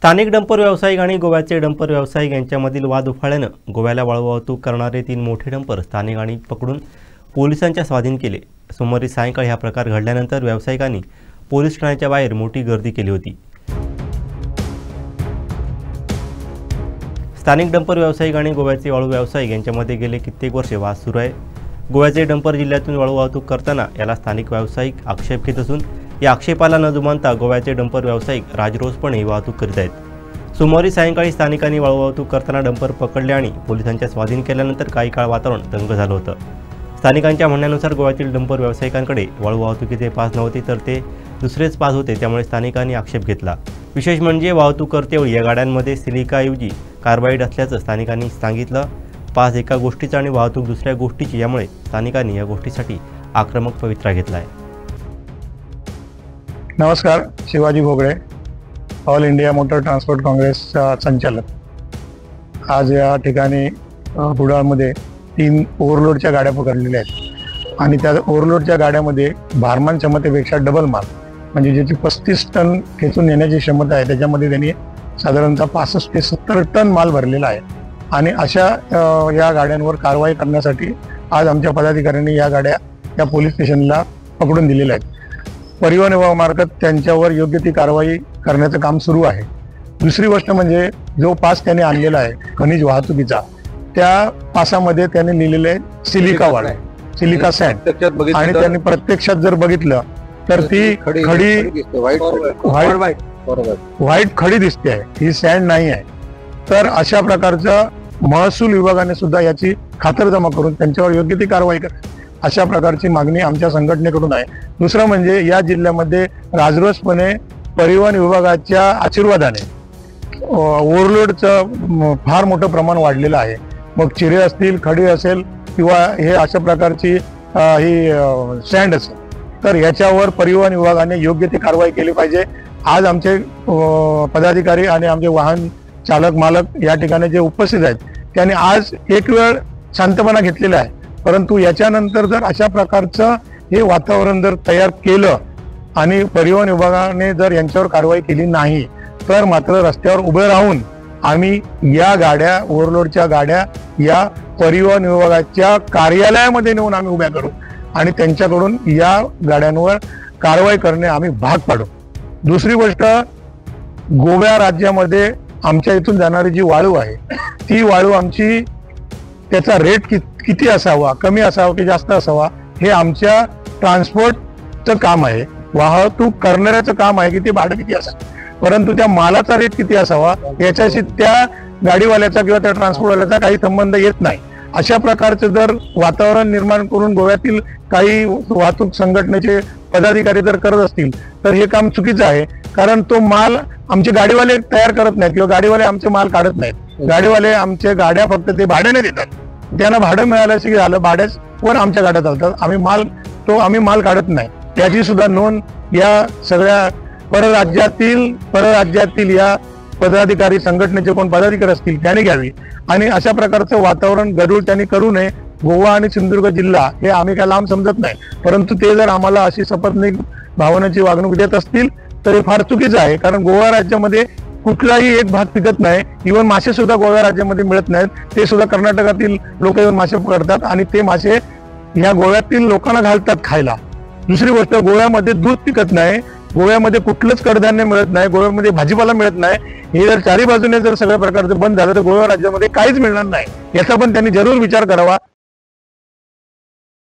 स्थानिक डंपर व्यावसायिक आणि गोव्याचे डंपर व्यावसायिक यांच्यामधील वाद उफाळल्यानं गोव्याला वाळू वाहतूक करणारे 3 मोठे डंपर स्थानिकांनी पकडून पोलिसांच्या स्वाधीन केले। सोमवारी सायंकाळी हा प्रकार घडल्यानंतर व्यावसायिकांनी पोलीस ठाण्याच्या बाहेर मोठी गर्दी केली होती। स्थानिक डंपर व्यावसायिक आणि गोव्याचे वाळू व्यावसायिक यांच्यामध्ये गेले कित्येक वर्षे वाद सुरू आहे। गोव्याचे डंपर जिल्ह्यातून वाळू वाहतूक करताना याला स्थानिक व्यावसायिक आक्षेप घेत असून या आक्षेपाला न जुमानता गोव्याचे डंपर व्यावसायिक राजरोसपणे वाहतूक करीत आहेत। सोमवारी सायंकाळी स्थानिकांनी वाळू वाहतूक करताना डंपर पकडले आणि पोलिसांच्या स्वाधीन केल्यानंतर काही काळ वातावरण तंग झालं होतं। स्थानिकांच्या म्हणण्यानुसार गोव्यातील डंपर व्यावसायिकांकडे वाळू वाहतुकीचे पास नव्हते तर ते दुसरेच पास होते, त्यामुळे स्थानिकांनी आक्षेप घेतला। विशेष म्हणजे वाहतूक करतेवेळी या गाड्यांमध्ये सिलिकाऐवजी कार्बाईड असल्याचं स्थानिकांनी सांगितलं। पास एका गोष्टीचा आणि वाहतूक दुसऱ्या गोष्टीची, यामुळे स्थानिकांनी या गोष्टीसाठी आक्रमक पवित्रा घेतला आहे। नमस्कार, Shivaji Bhogale, all India motor transport काँग्रेसचा संचालक। आज या ठिकाणी बुडाळमध्ये 3 ओव्हरलोडच्या गाड्या पकडलेल्या आहेत आणि त्या ओव्हरलोडच्या गाड्यामध्ये भारमान क्षमतेपेक्षा डबल माल, म्हणजे ज्याची 35 टन खेचून नेण्याची क्षमता आहे, त्याच्यामध्ये त्यांनी साधारणतः 65 ते 70 टन माल भरलेला आहे। आणि अशा या गाड्यांवर कारवाई करण्यासाठी आज आमच्या पदाधिकाऱ्यांनी या गाड्या या पोलीस स्टेशनला पकडून दिलेल्या आहेत। परिवहन विभागामार्फत त्यांच्यावर योग्य ती कारवाई करण्याचं काम सुरू आहे। दुसरी गोष्ट म्हणजे जो पास त्याने आणलेला आहे खनिज वाहतुकीचा, त्या पासामध्ये त्याने लिहिलेलं आहे सिलिका वाळू, सिलिका सँड, आणि त्यांनी प्रत्यक्षात जर बघितलं तर ती खडी व्हाईट खडी दिसते आहे, ही सँड नाही आहे। तर अशा प्रकारचं महसूल विभागाने सुद्धा याची खातरजमा करून त्यांच्यावर योग्य ती कारवाई करावी, अशा प्रकारची मागणी आमच्या संघटनेकडून आहे। दुसरं म्हणजे या जिल्ह्यामध्ये राजरोसपणे परिवहन विभागाच्या आशीर्वादाने ओव्हरलोडचं फार मोठं प्रमाण वाढलेलं आहे। मग चिरे असतील, खडी असेल किंवा हे अशा प्रकारची ही सँड असेल, तर याच्यावर परिवहन विभागाने योग्य ती कारवाई केली पाहिजे। आज आमचे पदाधिकारी आणि आमचे वाहन चालक मालक या ठिकाणी जे उपस्थित आहेत त्यांनी आज एक वेळ शांतपणा घेतलेला आहे, परंतु याच्यानंतर जर अशा प्रकारचं हे वातावरण जर तयार केलं आणि परिवहन विभागाने जर यांच्यावर कारवाई केली नाही तर मात्र रस्त्यावर उभे राहून आम्ही या गाड्या, ओव्हरलोडच्या गाड्या या परिवहन विभागाच्या कार्यालयामध्ये नेऊन आम्ही उभ्या करू आणि त्यांच्याकडून या गाड्यांवर कारवाई करणे आम्ही भाग पाडू। दुसरी गोष्ट, गोवा राज्यामध्ये आमच्या इथून जाणारी जी वाळू आहे ती वाळू आमची, त्याचा रेट किती असावा, कमी असावा की जास्त असावा, हे आमच्या ट्रान्सपोर्टचं काम आहे, वाहतूक करणाऱ्याचं काम आहे की ते भाडं किती असावं, परंतु त्या मालाचा रेट किती असावा याच्याशी त्या गाडीवाल्याचा किंवा त्या ट्रान्सपोर्टवाल्याचा काही संबंध येत नाही। अशा प्रकारचं जर वातावरण निर्माण करून गोव्यातील काही वाहतूक संघटनेचे पदाधिकारी जर करत असतील तर हे काम चुकीचं आहे, कारण तो माल आमचे गाडीवाले तयार करत नाहीत किंवा गाडीवाले आमचे माल काढत नाहीत। गाडीवाले आमचे गाड्या फक्त ते भाड्याने देतात, त्यांना भाडं मिळालं की झालं, भाड्यावर आमच्या गाड्या चालतात, आम्ही माल काढत नाही। त्याची सुद्धा नोंद या सगळ्या परराज्यातील या पदाधिकारी संघटनेचे कोण पदाधिकारी असतील त्यांनी घ्यावी आणि अशा प्रकारचं वातावरण गढूळ त्यांनी करू नये। गोवा आणि सिंधुदुर्ग जिल्हा हे आम्ही काय लांब समजत नाही, परंतु ते जर आम्हाला अशी शपथनिक भावनेची वागणूक देत असतील तर हे फार चुकीचं आहे, कारण गोवा राज्यामध्ये कुठलाही एक भाग पिकत नाही, इव्हन मासे सुद्धा गोवा राज्यामध्ये मिळत नाहीत, ते सुद्धा कर्नाटकातील लोक येऊन मासे पकडतात आणि ते मासे ह्या गोव्यातील लोकांना घालतात खायला। दुसरी गोष्ट, गोव्यामध्ये दूध पिकत नाही, गोव्यामध्ये कुठलंच कडधान्य मिळत नाही, गोव्यामध्ये भाजीपाला मिळत नाही। हे जर चारी बाजूने जर सगळ्या प्रकारचं बंद झालं तर गोवा राज्यामध्ये काहीच मिळणार नाही, याचा पण त्यांनी जरूर विचार करावा।